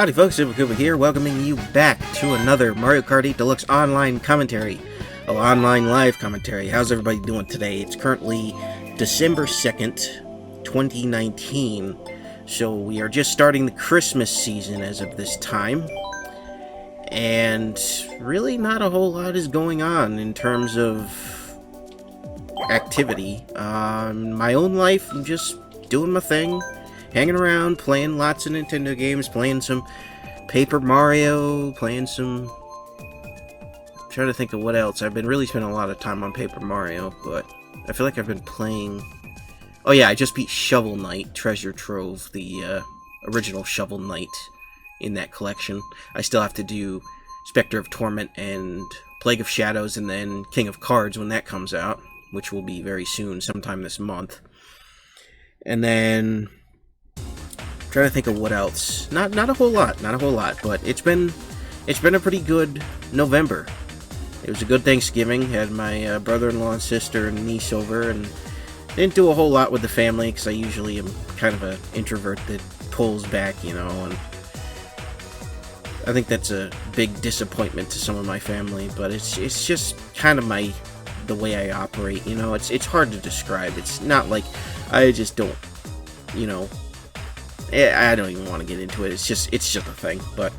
Howdy folks, Koopa here, welcoming you back to another Mario Kart 8 Deluxe Online commentary. Oh, online live commentary. How's everybody doing today? It's currently December 2nd, 2019. So we are just starting the Christmas season as of this time. And really not a whole lot is going on in terms of activity. My own life, I'm just doing my thing. Hanging around, playing lots of Nintendo games, playing some Paper Mario, playing some... I'm trying to think of what else. I've been really spending a lot of time on Paper Mario, but I feel like I've been playing... Oh yeah, I just beat Shovel Knight, Treasure Trove, the original Shovel Knight in that collection. I still have to do Spectre of Torment and Plague of Shadows, and then King of Cards when that comes out, which will be very soon, sometime this month. And then... trying to think of what else. Not a whole lot, but it's been a pretty good November. It was a good Thanksgiving. Had my brother-in-law and sister and niece over, and didn't do a whole lot with the family because I usually am kind of an introvert that pulls back, you know. And I think that's a big disappointment to some of my family, but it's just kind of the way I operate, you know. It's hard to describe. It's not like I just don't, you know. I don't even want to get into it. It's just a thing. But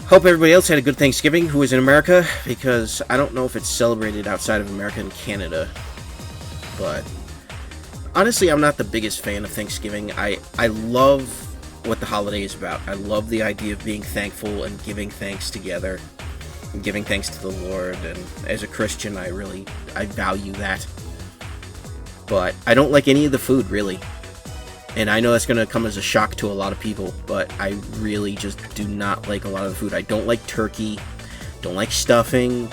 hope everybody else had a good Thanksgiving who is in America, because I don't know if it's celebrated outside of America and Canada. But honestly, I'm not the biggest fan of Thanksgiving. I love what the holiday is about. I love the idea of being thankful and giving thanks together, and giving thanks to the Lord. And as a Christian, I value that. But I don't like any of the food, really. And I know that's going to come as a shock to a lot of people, but I really just do not like a lot of the food. I don't like turkey, don't like stuffing,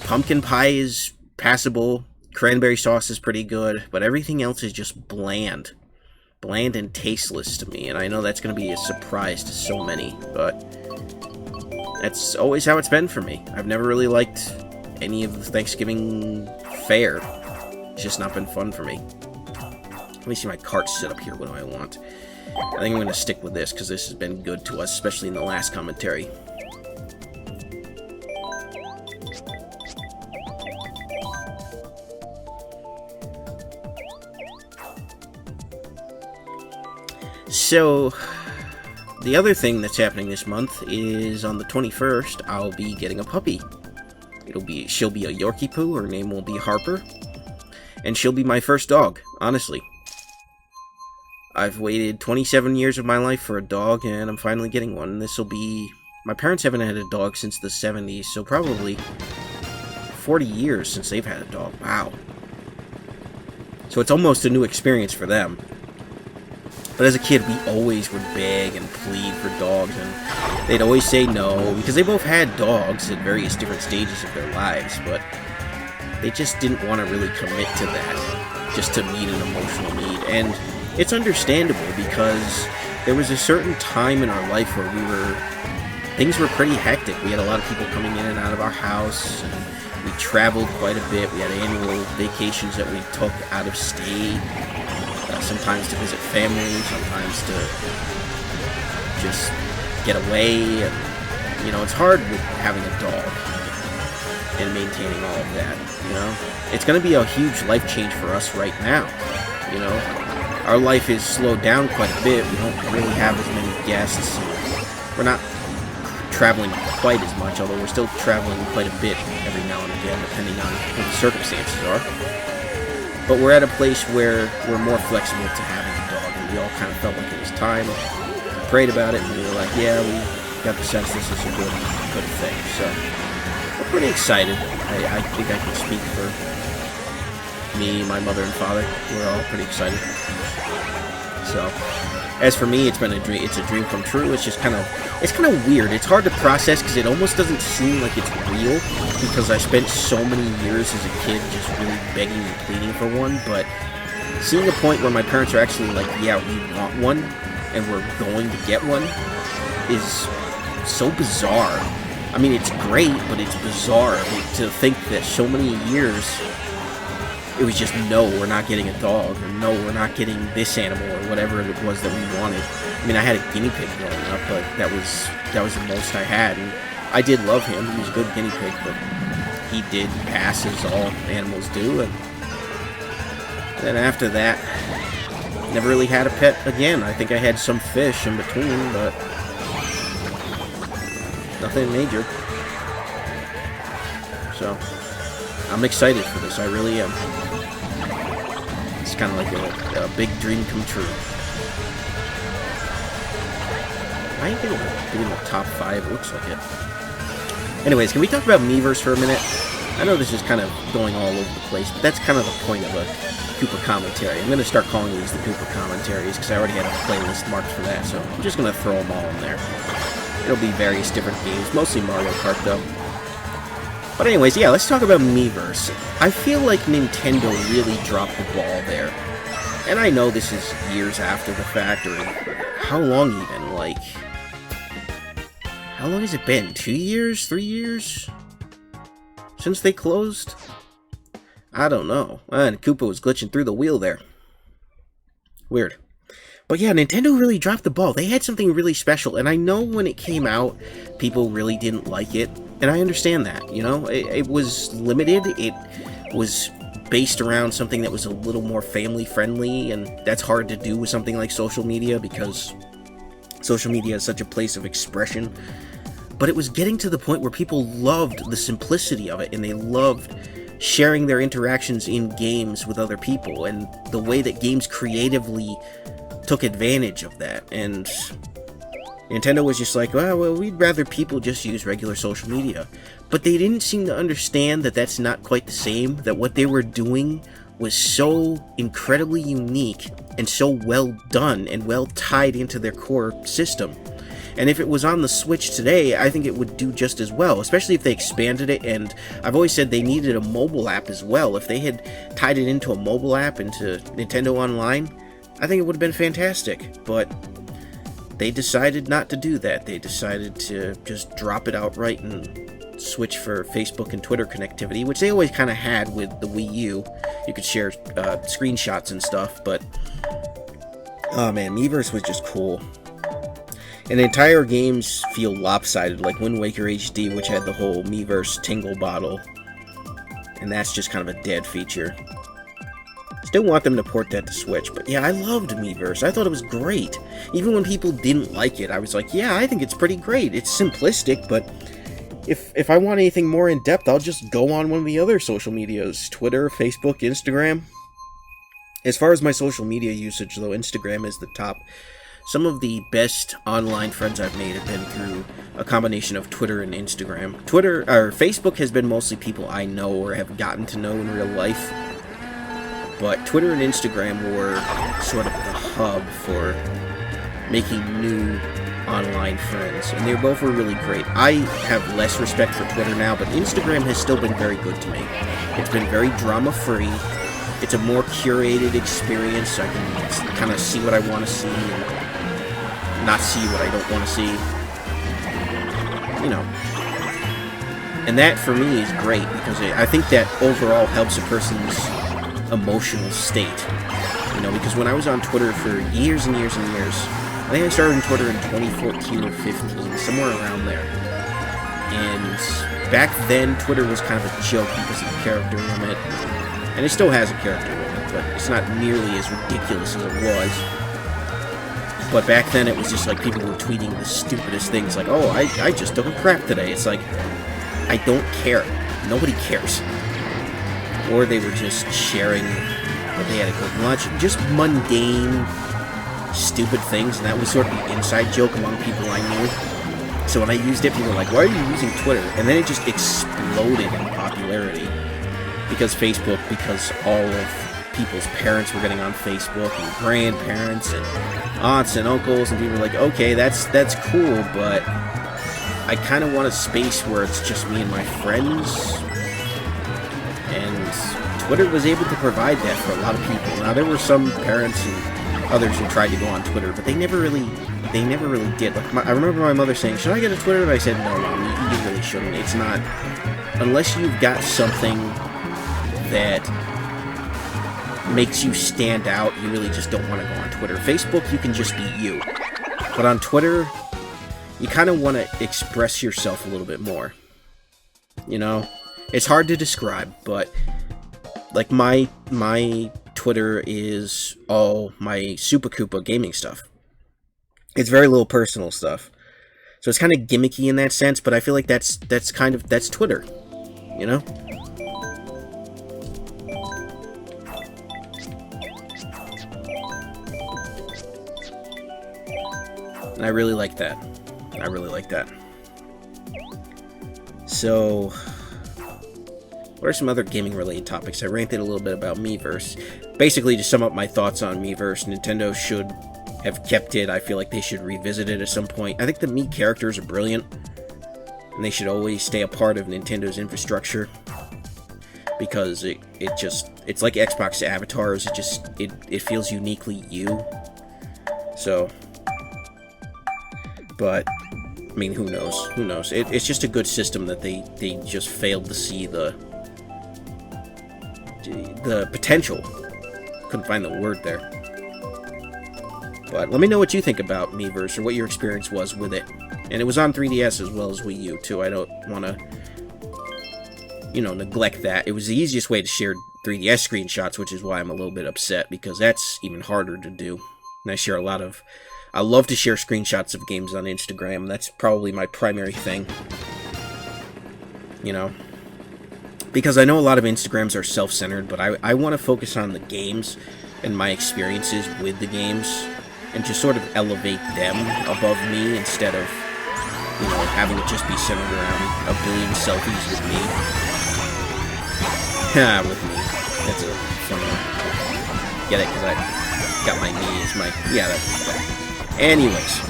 pumpkin pie is passable, cranberry sauce is pretty good, but everything else is just bland and tasteless to me, and I know that's going to be a surprise to so many, but that's always how it's been for me. I've never really liked any of the Thanksgiving fare. It's just not been fun for me. Let me see my cart set up here. What do I want? I think I'm going to stick with this because this has been good to us, especially in the last commentary. So, the other thing that's happening this month is on the 21st, I'll be getting a puppy. She'll be a Yorkie Poo. Her name will be Harper. And she'll be my first dog, honestly. I've waited 27 years of my life for a dog, and I'm finally getting one. This will be... My parents haven't had a dog since the 70s, so probably 40 years since they've had a dog. Wow. So it's almost a new experience for them. But as a kid, we always would beg and plead for dogs, and they'd always say no, because they both had dogs at various different stages of their lives, but they just didn't want to really commit to that, just to meet an emotional need. And it's understandable, because there was a certain time in our life where things were pretty hectic. We had a lot of people coming in and out of our house, and we traveled quite a bit. We had annual vacations that we took out of state, sometimes to visit family, sometimes to just get away, and, you know, it's hard with having a dog and maintaining all of that, you know? It's going to be a huge life change for us right now, you know? Our life is slowed down quite a bit. We don't really have as many guests. We're not traveling quite as much, although we're still traveling quite a bit every now and again, depending on what the circumstances are. But we're at a place where we're more flexible to having a dog, and we all kind of felt like it was time. We prayed about it, and we were like, yeah, we got the sense this is a good thing. So we're pretty excited. I think I can speak for me, my mother, and father. We're all pretty excited. So, as for me, it's been a dream. It's a dream come true. It's kind of weird. It's hard to process because it almost doesn't seem like it's real, because I spent so many years as a kid just really begging and pleading for one. But seeing a point where my parents are actually like, yeah, we want one, and we're going to get one, is so bizarre. I mean, it's great, but it's bizarre to think that so many years it was just, no, we're not getting a dog, or no, we're not getting this animal, or whatever it was that we wanted. I mean, I had a guinea pig growing up, but that was the most I had, and I did love him. He was a good guinea pig, but he did pass as all animals do, and then after that, never really had a pet again. I think I had some fish in between, but nothing major. So, I'm excited for this. I really am. It's kind of like a big dream come true. I ain't gonna be in the top 5. It looks like it. Anyways, can we talk about Miiverse for a minute? I know this is kind of going all over the place, but that's kind of the point of a Koopa commentary. I'm going to start calling these the Koopa commentaries because I already had a playlist marked for that, so I'm just going to throw them all in there. It'll be various different games, mostly Mario Kart though. But anyways, yeah, let's talk about Miiverse. I feel like Nintendo really dropped the ball there. And I know this is years after the fact, or how long even, like... How long has it been? 2 years? 3 years? Since they closed? I don't know. And Koopa was glitching through the wheel there. Weird. But yeah, Nintendo really dropped the ball. They had something really special, and I know when it came out, people really didn't like it, and I understand that, you know? It was limited, it was based around something that was a little more family-friendly, and that's hard to do with something like social media, because social media is such a place of expression. But it was getting to the point where people loved the simplicity of it, and they loved sharing their interactions in games with other people, and the way that games creatively took advantage of that. And Nintendo was just like, well, we'd rather people just use regular social media. But they didn't seem to understand that that's not quite the same, that what they were doing was so incredibly unique and so well done and well tied into their core system. And if it was on the Switch today, I think it would do just as well, especially if they expanded it. And I've always said they needed a mobile app as well. If they had tied it into a mobile app, into Nintendo Online, I think it would have been fantastic. But they decided not to do that. They decided to just drop it outright and switch for Facebook and Twitter connectivity, which they always kind of had with the Wii U. You could share screenshots and stuff, but oh man, Miiverse was just cool. And the entire games feel lopsided, like Wind Waker HD, which had the whole Miiverse tingle bottle. And that's just kind of a dead feature. Still want them to port that to Switch, but yeah, I loved Miiverse. I thought it was great. Even when people didn't like it, I was like, yeah, I think it's pretty great. It's simplistic, but if I want anything more in-depth, I'll just go on one of the other social medias. Twitter, Facebook, Instagram. As far as my social media usage, though, Instagram is the top. Some of the best online friends I've made have been through a combination of Twitter and Instagram. Facebook has been mostly people I know or have gotten to know in real life. But Twitter and Instagram were sort of the hub for making new online friends. And they both were really great. I have less respect for Twitter now, but Instagram has still been very good to me. It's been very drama-free. It's a more curated experience. I can kind of see what I want to see and not see what I don't want to see. You know. And that, for me, is great, because I think that overall helps a person's emotional state. You know, because when I was on Twitter for years and years and years, I think I started on Twitter in 2014 or 15, somewhere around there. And back then, Twitter was kind of a joke because of the character limit. And it still has a character limit, but it's not nearly as ridiculous as it was. But back then, it was just like people were tweeting the stupidest things, like, oh, I just took a crap today. It's like, I don't care. Nobody cares. Or they were just sharing that they had a good lunch. Just mundane, stupid things, and that was sort of the inside joke among people I knew. So when I used it, people were like, why are you using Twitter? And then it just exploded in popularity. Because all of people's parents were getting on Facebook, and grandparents, and aunts and uncles, and people were like, okay, that's cool, but I kind of want a space where it's just me and my friends. And Twitter was able to provide that for a lot of people. Now, there were some parents and others who tried to go on Twitter, but they never really did. Like, I remember my mother saying, should I get a Twitter? And I said, no, Mom, you really shouldn't. It's not, unless you've got something that makes you stand out, you really just don't want to go on Twitter. Facebook, you can just be you. But on Twitter, you kind of want to express yourself a little bit more. You know? It's hard to describe, but like my Twitter is all my Super Koopa gaming stuff. It's very little personal stuff. So it's kind of gimmicky in that sense, but I feel like that's Twitter, you know? And I really like that. I really like that. So, what are some other gaming-related topics? I ranted a little bit about Miiverse. Basically, to sum up my thoughts on Miiverse, Nintendo should have kept it. I feel like they should revisit it at some point. I think the Mii characters are brilliant, and they should always stay a part of Nintendo's infrastructure, because it's like Xbox avatars. It feels uniquely you. So, but I mean, who knows? Who knows? It's just a good system that they just failed to see the potential. Couldn't find the word there. But let me know what you think about Miiverse, or what your experience was with it. And it was on 3DS as well as Wii U, too. I don't want to, neglect that. It was the easiest way to share 3DS screenshots, which is why I'm a little bit upset, because that's even harder to do. And I love to share screenshots of games on Instagram. That's probably my primary thing. Because I know a lot of Instagrams are self-centered, but I want to focus on the games and my experiences with the games, and just sort of elevate them above me, instead of, having it just be centered around a billion selfies with me. With me. That's a funny one. Get it? Because I got my knee as my... Yeah, that's that. Anyways.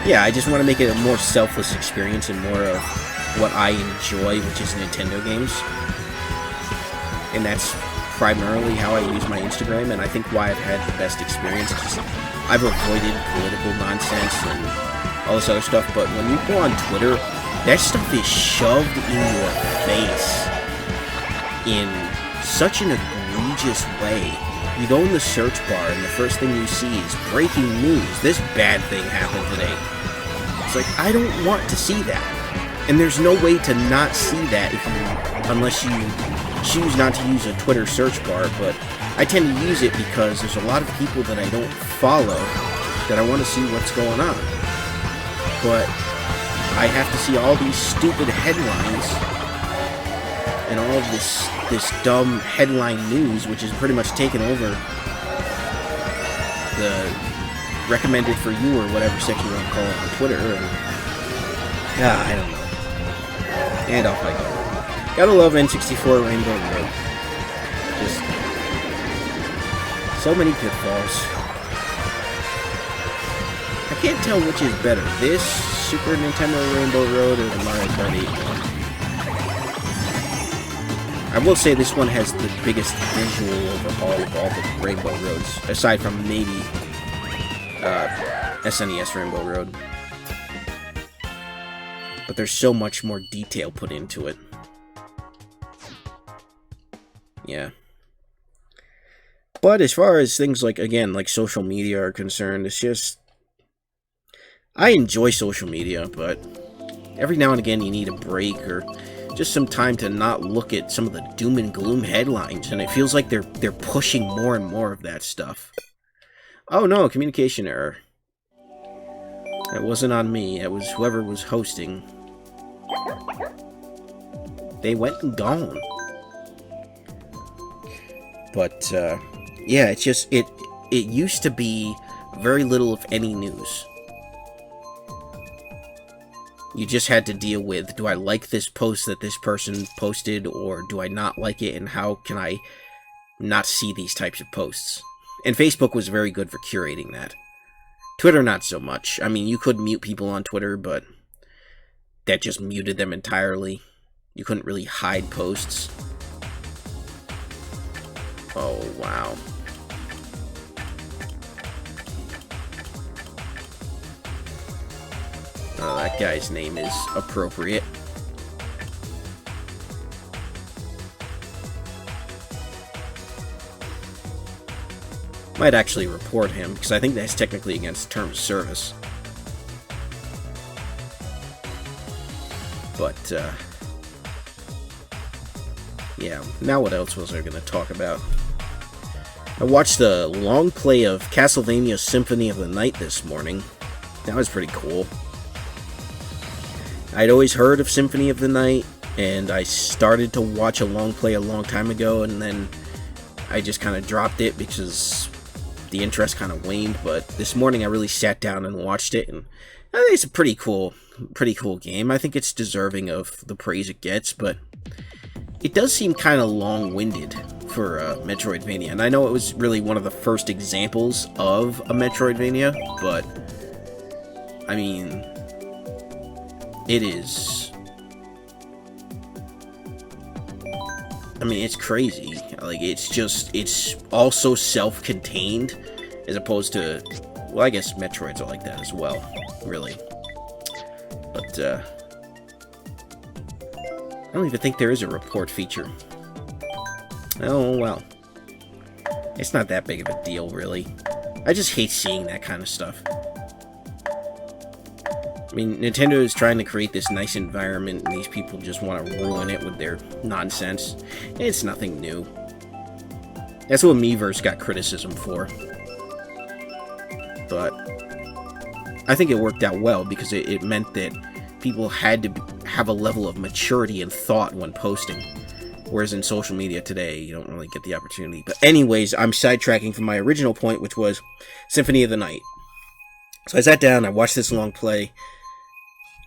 Yeah, I just want to make it a more selfless experience, and more of what I enjoy, which is Nintendo games. And that's primarily how I use my Instagram, and I think why I've had the best experience. I've avoided political nonsense and all this other stuff, but when you go on Twitter, that stuff is shoved in your face in such an egregious way. You go in the search bar, and the first thing you see is breaking news. This bad thing happened today. It's like, I don't want to see that. And there's no way to not see that unless you choose not to use a Twitter search bar, but I tend to use it because there's a lot of people that I don't follow that I want to see what's going on. But I have to see all these stupid headlines and all of this dumb headline news, which is pretty much taken over the recommended for you or whatever section you want to call it on Twitter, and I don't know. And off I go. Gotta love N64 Rainbow Road. Just so many pitfalls. I can't tell which is better, this Super Nintendo Rainbow Road or the Mario Kart 8 one. I will say this one has the biggest visual overhaul of all the Rainbow Roads, aside from maybe SNES Rainbow Road. But there's so much more detail put into it. Yeah. But as far as things like social media are concerned, it's just... I enjoy social media, but every now and again you need a break, or just some time to not look at some of the doom and gloom headlines, and it feels like they're pushing more and more of that stuff. Oh no, communication error. It wasn't on me, it was whoever was hosting. They went and gone. But, yeah, it's just, it used to be very little of any news. You just had to deal with, do I like this post that this person posted, or do I not like it, and how can I not see these types of posts? And Facebook was very good for curating that. Twitter, not so much. I mean, you could mute people on Twitter, but that just muted them entirely. You couldn't really hide posts. Oh, wow. Oh, that guy's name is appropriate. Might actually report him, because I think that's technically against terms of service. But, yeah, now what else was I going to talk about? I watched the long play of Castlevania Symphony of the Night this morning. That was pretty cool. I'd always heard of Symphony of the Night, and I started to watch a long play a long time ago, and then I just kind of dropped it because the interest kind of waned. But this morning I really sat down and watched it, and I think it's a pretty cool game. I think it's deserving of the praise it gets, but it does seem kind of long-winded for Metroidvania. And I know it was really one of the first examples of a Metroidvania, but I mean, it is. I mean, it's crazy. Like, it's also self-contained, as opposed to, well, I guess Metroids are like that as well, really. But, I don't even think there is a report feature. Oh, well. It's not that big of a deal, really. I just hate seeing that kind of stuff. I mean, Nintendo is trying to create this nice environment, and these people just want to ruin it with their nonsense. It's nothing new. That's what Miiverse got criticism for. But I think it worked out well, because it meant that people had to have a level of maturity and thought when posting. Whereas in social media today, you don't really get the opportunity. But anyways, I'm sidetracking from my original point, which was Symphony of the Night. So I sat down, I watched this long play.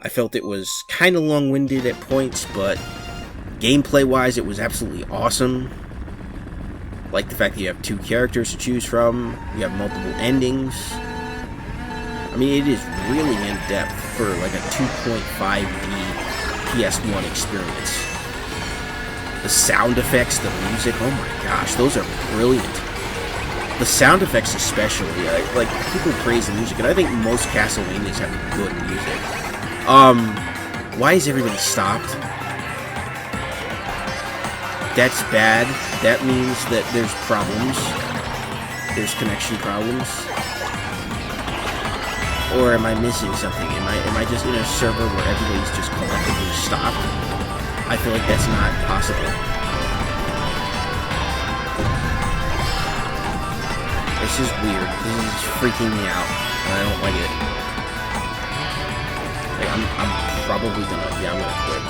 I felt it was kind of long-winded at points, but gameplay-wise, it was absolutely awesome. Like the fact that you have 2 characters to choose from, you have multiple endings. I mean, it is really in-depth for like a 2.5D PS1 experience. The sound effects, the music, oh my gosh, those are brilliant. The sound effects especially, like, people praise the music, and I think most Castlevanias have good music. Why is everybody stopped? That's bad. That means that there's problems. There's connection problems. Or am I missing something? Am I just in a server where everybody's just collectively stopped? I feel like that's not possible. This is weird. This is freaking me out. And I don't like it. Like, I'm probably gonna, yeah, I'm gonna quit.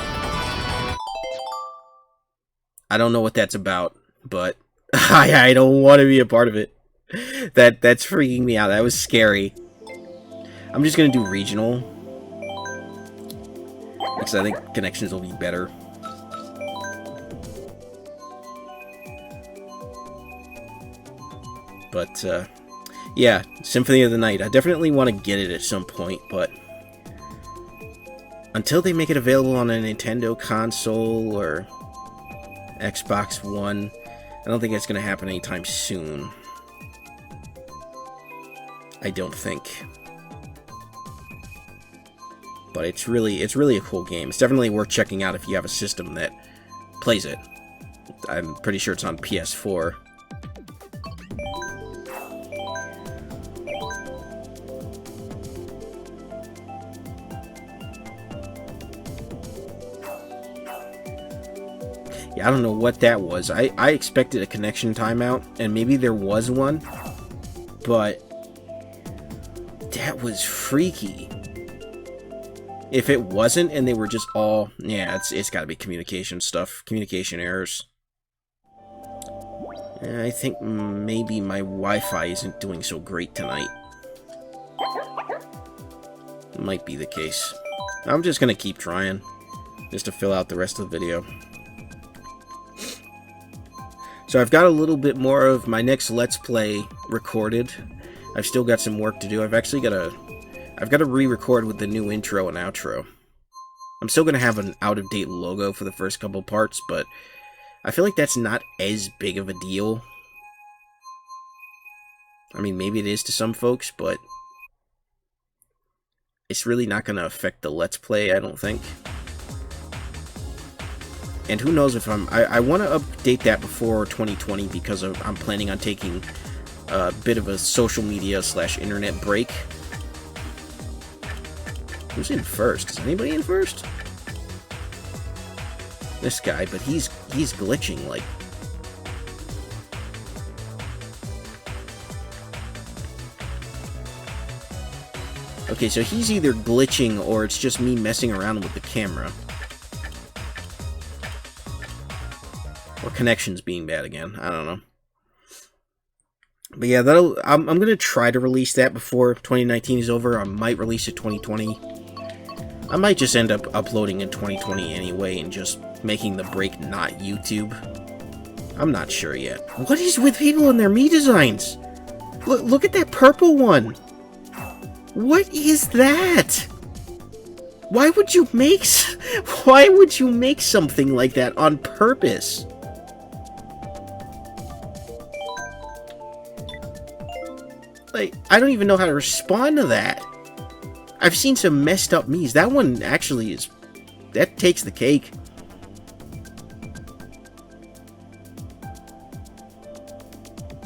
I don't know what that's about, but I don't want to be a part of it. That's freaking me out. That was scary. I'm just gonna do regional, because I think connections will be better. But, yeah, Symphony of the Night. I definitely want to get it at some point, but until they make it available on a Nintendo console or Xbox One, I don't think it's going to happen anytime soon. I don't think. But it's really a cool game. It's definitely worth checking out if you have a system that plays it. I'm pretty sure it's on PS4. Yeah, I don't know what that was. I expected a connection timeout, and maybe there was one, but that was freaky. If it wasn't, and they were just all, yeah, it's got to be communication stuff, communication errors. I think maybe my Wi-Fi isn't doing so great tonight. Might be the case. I'm just gonna keep trying, just to fill out the rest of the video. So I've got a little bit more of my next Let's Play recorded. I've still got some work to do. I've got to re-record with the new intro and outro. I'm still going to have an out-of-date logo for the first couple parts, but I feel like that's not as big of a deal. I mean, maybe it is to some folks, but it's really not going to affect the Let's Play, I don't think. And who knows if I want to update that before 2020, because I'm planning on taking a bit of a social media / internet break. Who's in first? Is anybody in first? This guy, but he's glitching, like... Okay, so he's either glitching or it's just me messing around with the camera. Or connections being bad again. I don't know. But yeah, I'm gonna try to release that before 2019 is over. I might release it 2020. I might just end up uploading in 2020 anyway and just making the break not YouTube. I'm not sure yet. What is with people and their Mii designs? Look at that purple one. What is that? Why would you make something like that on purpose? Like, I don't even know how to respond to that. I've seen some messed up Miis. That one actually is... that takes the cake.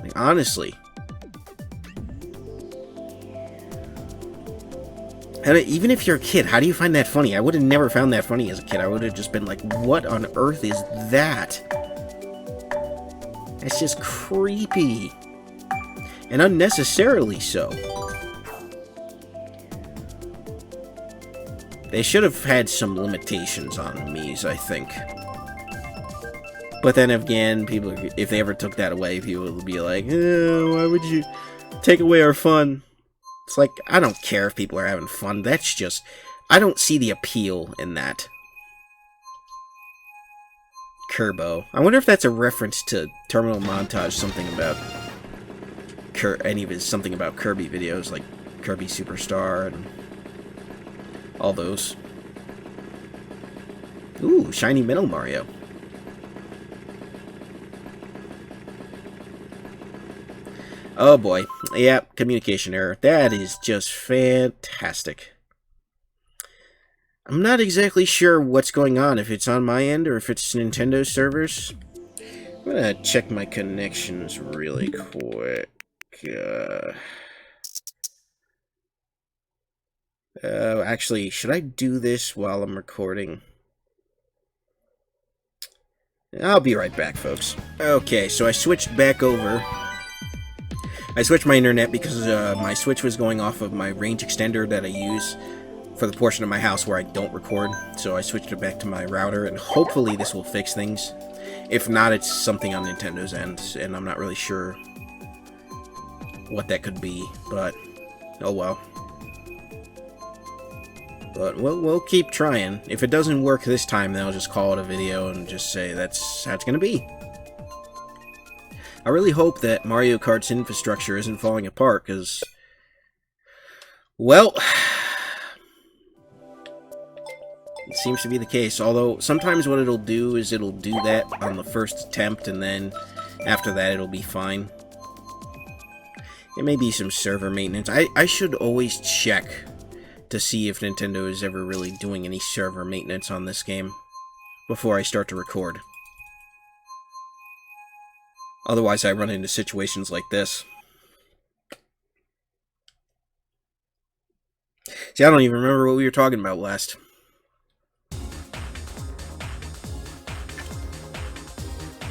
Like, honestly. Even if you're a kid, how do you find that funny? I would have never found that funny as a kid. I would have just been like, what on earth is that? That's just creepy. And unnecessarily so. They should have had some limitations on Miis, I think. But then again, people, if they ever took that away, people would be like, why would you take away our fun? It's like, I don't care if people are having fun. That's just... I don't see the appeal in that. Kerbo. I wonder if that's a reference to Terminal Montage, something about... something about Kirby videos, like Kirby Superstar and all those. Ooh, shiny metal Mario. Oh boy. Yeah, communication error. That is just fantastic. I'm not exactly sure what's going on, if it's on my end or if it's Nintendo servers. I'm gonna check my connections really quick. Actually, should I do this while I'm recording? I'll be right back, folks. Okay, so I switched back over. I switched my internet because my Switch was going off of my range extender that I use for the portion of my house where I don't record. So I switched it back to my router, and hopefully this will fix things. If not, it's something on Nintendo's end, and I'm not really sure what that could be, but oh well. But we'll keep trying. If it doesn't work this time, then I'll just call it a video and just say that's how it's gonna be. I really hope that Mario Kart's infrastructure isn't falling apart, because, well, it seems to be the case. Although, sometimes what it'll do is it'll do that on the first attempt, and then after that it'll be fine. It may be some server maintenance. I should always check to see if Nintendo is ever really doing any server maintenance on this game before I start to record. Otherwise, I run into situations like this. See, I don't even remember what we were talking about last.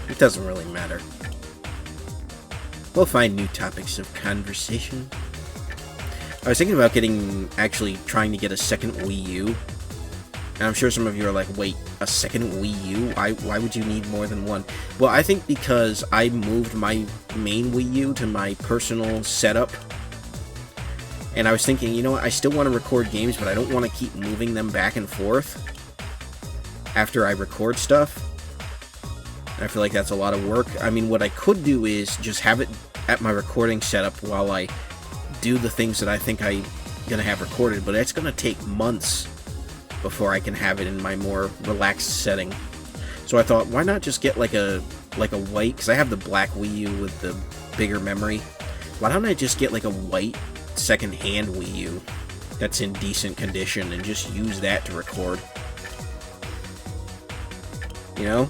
It doesn't really matter. We'll find new topics of conversation. I was thinking about trying to get a second Wii U. And I'm sure some of you are like, wait, a second Wii U? Why would you need more than one? Well, I think because I moved my main Wii U to my personal setup. And I was thinking, you know what, I still want to record games, but I don't want to keep moving them back and forth after I record stuff. I feel like that's a lot of work. I mean, what I could do is just have it at my recording setup while I do the things that I think I'm going to have recorded, but it's going to take months before I can have it in my more relaxed setting. So I thought, why not just get like a white, because I have the black Wii U with the bigger memory. Why don't I just get like a white second-hand Wii U that's in decent condition and just use that to record? You know?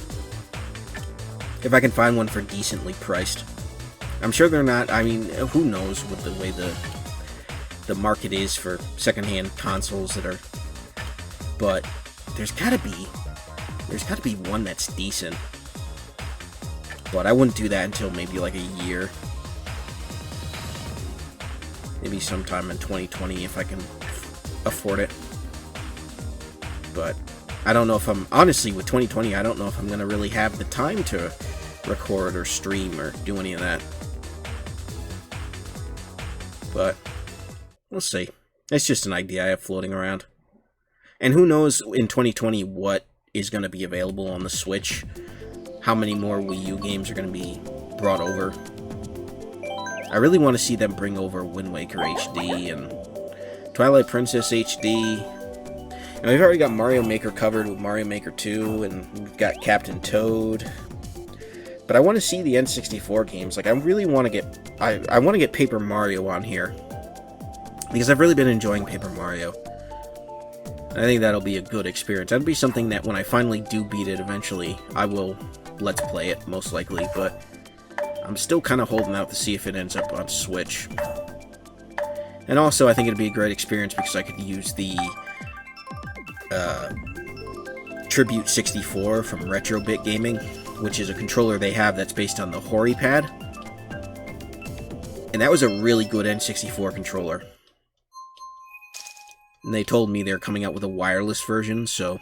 If I can find one for decently priced. I'm sure they're not. I mean, who knows what the way the market is for secondhand consoles that are. But there's gotta be one that's decent. But I wouldn't do that until maybe like a year. Maybe sometime in 2020 if I can afford it. But I don't know if I'm... Honestly, with 2020, I don't know if I'm going to really have the time to record or stream or do any of that. But we'll see. It's just an idea I have floating around. And who knows in 2020 what is going to be available on the Switch. How many more Wii U games are going to be brought over. I really want to see them bring over Wind Waker HD and Twilight Princess HD. And we've already got Mario Maker covered with Mario Maker 2, and we've got Captain Toad. But I want to see the N64 games. Like, I really want to get... I want to get Paper Mario on here. Because I've really been enjoying Paper Mario. I think that'll be a good experience. That'll be something that when I finally do beat it eventually, I will Let's Play it, most likely. But I'm still kind of holding out to see if it ends up on Switch. And also, I think it'd be a great experience because I could use the Tribute 64 from Retrobit Gaming, which is a controller they have that's based on the Hori Pad. And that was a really good N64 controller. And they told me they're coming out with a wireless version, so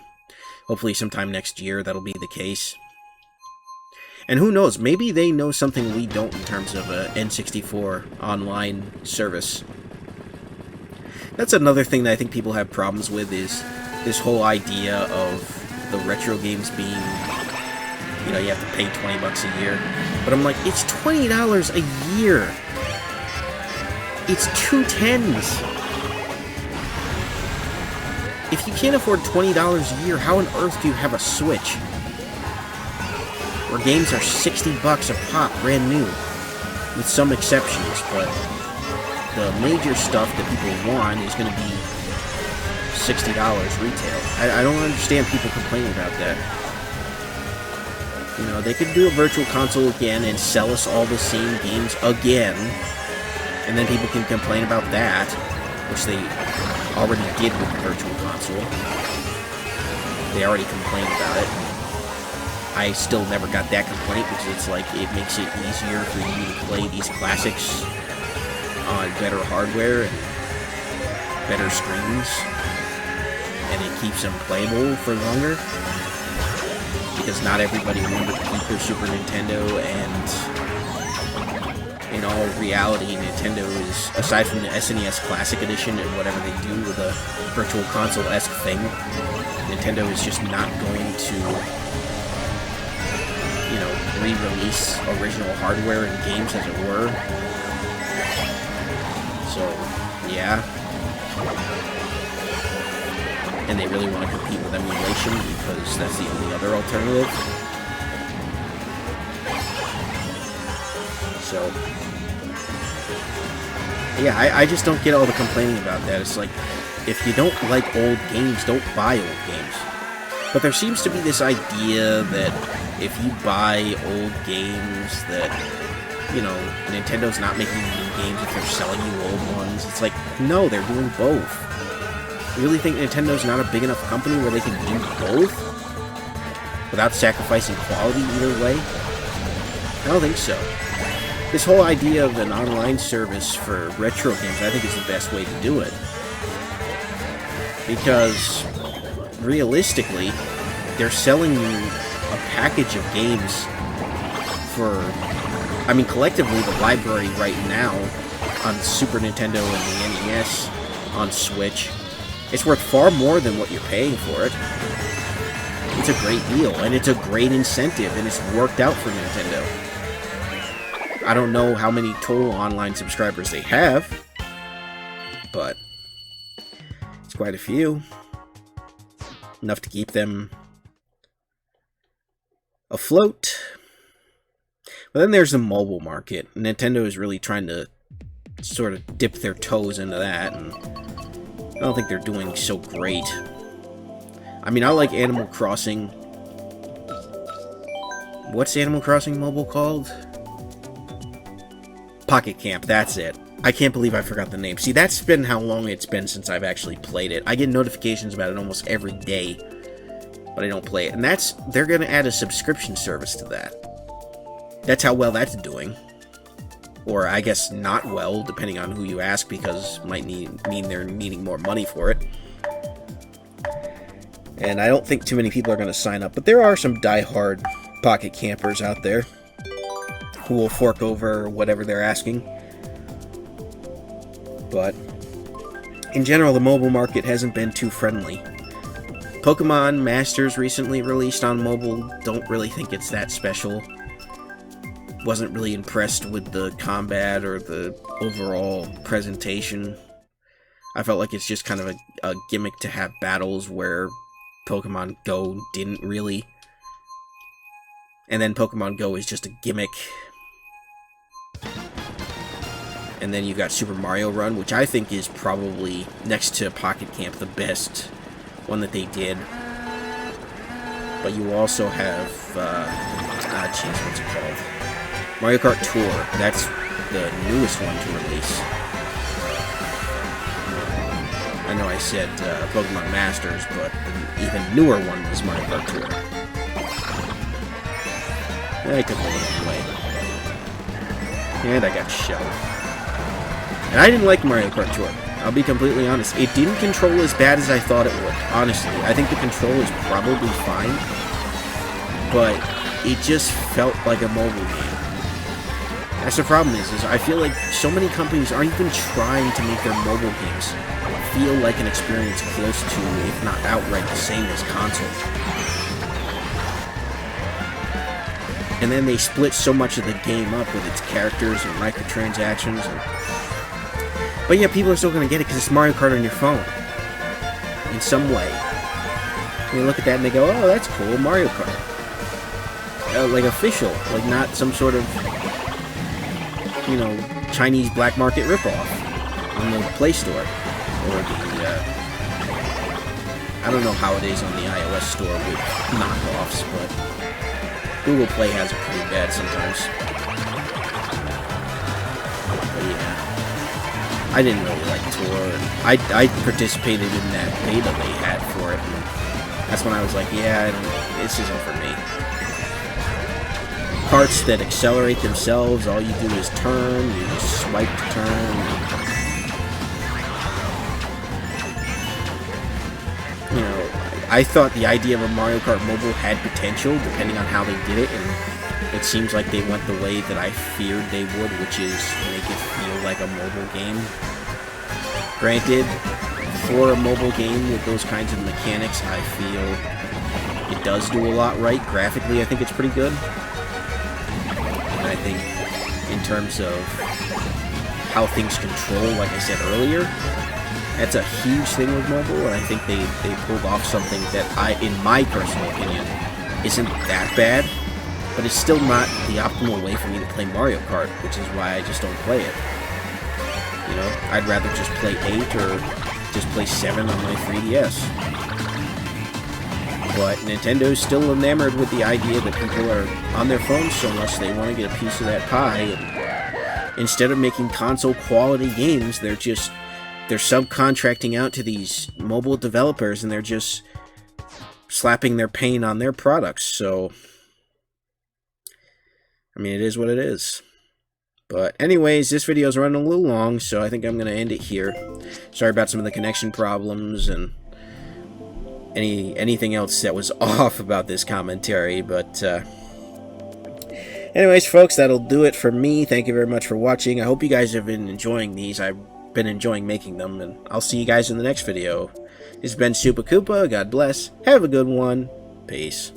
hopefully sometime next year that'll be the case. And who knows, maybe they know something we don't in terms of a N64 Online service. That's another thing that I think people have problems with, is this whole idea of the retro games being, you know, you have to pay 20 bucks a year. But I'm like, it's $20 a year. It's 2 tens. If you can't afford $20 a year, how on earth do you have a Switch? Where games are 60 bucks a pop, brand new. With some exceptions, but the major stuff that people want is going to be $60 retail. I don't understand people complaining about that. You know, they could do a virtual console again and sell us all the same games again, and then people can complain about that, which they already did with the virtual console. They already complained about it. I still never got that complaint because it's like it makes it easier for you to play these classics on better hardware and better screens, and it keeps them playable for longer because not everybody wanted to keep their Super Nintendo, and in all reality, Nintendo is, aside from the SNES Classic Edition and whatever they do with a virtual console-esque thing, Nintendo is just not going to, you know, re-release original hardware and games, as it were. So, yeah. And they really want to compete with emulation because that's the only other alternative. So, yeah, I just don't get all the complaining about that. It's like, if you don't like old games, don't buy old games. But there seems to be this idea that if you buy old games that, you know, Nintendo's not making new games if they're selling you old ones. It's like, no, they're doing both. You really think Nintendo's not a big enough company where they can do both? Without sacrificing quality either way? I don't think so. This whole idea of an online service for retro games, I think, is the best way to do it. Because, realistically, they're selling you a package of games for... I mean, collectively, the library right now on Super Nintendo and the NES on Switch, it's worth far more than what you're paying for it. It's a great deal, and it's a great incentive, and it's worked out for Nintendo. I don't know how many total online subscribers they have, but it's quite a few. Enough to keep them afloat. But then there's the mobile market. Nintendo is really trying to sort of dip their toes into that, and I don't think they're doing so great. I mean, I like Animal Crossing. What's Animal Crossing mobile called? Pocket Camp, that's it. I can't believe I forgot the name. See, that's been how long it's been since I've actually played it. I get notifications about it almost every day, but I don't play it. And they're going to add a subscription service to that. That's how well that's doing. Or I guess not well, depending on who you ask, because it might mean they're needing more money for it. And I don't think too many people are going to sign up, but there are some die-hard Pocket Campers out there who will fork over whatever they're asking. But in general, the mobile market hasn't been too friendly. Pokemon Masters recently released on mobile. Don't really think it's that special. Wasn't really impressed with the combat or the overall presentation. I felt like it's just kind of a gimmick to have battles where Pokemon Go didn't really. And then Pokemon Go is just a gimmick. And then you've got Super Mario Run, which I think is probably, next to Pocket Camp, the best one that they did. But you also have, what's it called? Mario Kart Tour. That's the newest one to release. I know I said Pokemon Masters, but the even newer one was Mario Kart Tour. I took a little away. And I got shelled. And I didn't like Mario Kart Tour. I'll be completely honest. It didn't control as bad as I thought it would. Honestly, I think the control is probably fine. But it just felt like a mobile game. That's the problem is I feel like so many companies aren't even trying to make their mobile games feel like an experience close to, if not outright the same as console. And then they split so much of the game up with its characters and microtransactions. But yeah, people are still going to get it because it's Mario Kart on your phone. In some way. And they look at that and they go, oh, that's cool, Mario Kart. Like official. Like not some sort of, you know, Chinese black market ripoff on the Play Store. Or the, I don't know how it is on the iOS store with knockoffs, but Google Play has it pretty bad sometimes. But yeah. I didn't really like Tour, and I participated in that beta they had for it, and that's when I was like, yeah, this isn't for me. Karts that accelerate themselves, all you do is turn, you just swipe to turn. You know, I thought the idea of a Mario Kart Mobile had potential, depending on how they did it, and it seems like they went the way that I feared they would, which is make it feel like a mobile game. Granted, for a mobile game with those kinds of mechanics, I feel it does do a lot right. Graphically, I think it's pretty good. And I think in terms of how things control, like I said earlier, that's a huge thing with mobile, and I think they pulled off something that in my personal opinion, isn't that bad. But it's still not the optimal way for me to play Mario Kart, which is why I just don't play it. You know, I'd rather just play 8 or just play 7 on my 3DS. But Nintendo's still enamored with the idea that people are on their phones so much they want to get a piece of that pie. And instead of making console quality games, they're subcontracting out to these mobile developers, and they're just slapping their paint on their products. So I mean, it is what it is. But anyways, this video is running a little long, so I think I'm going to end it here. Sorry about some of the connection problems and anything else that was off about this commentary. But anyways, folks, that'll do it for me. Thank you very much for watching. I hope you guys have been enjoying these. I've been enjoying making them, and I'll see you guys in the next video. This has been Super Koopa. God bless. Have a good one. Peace.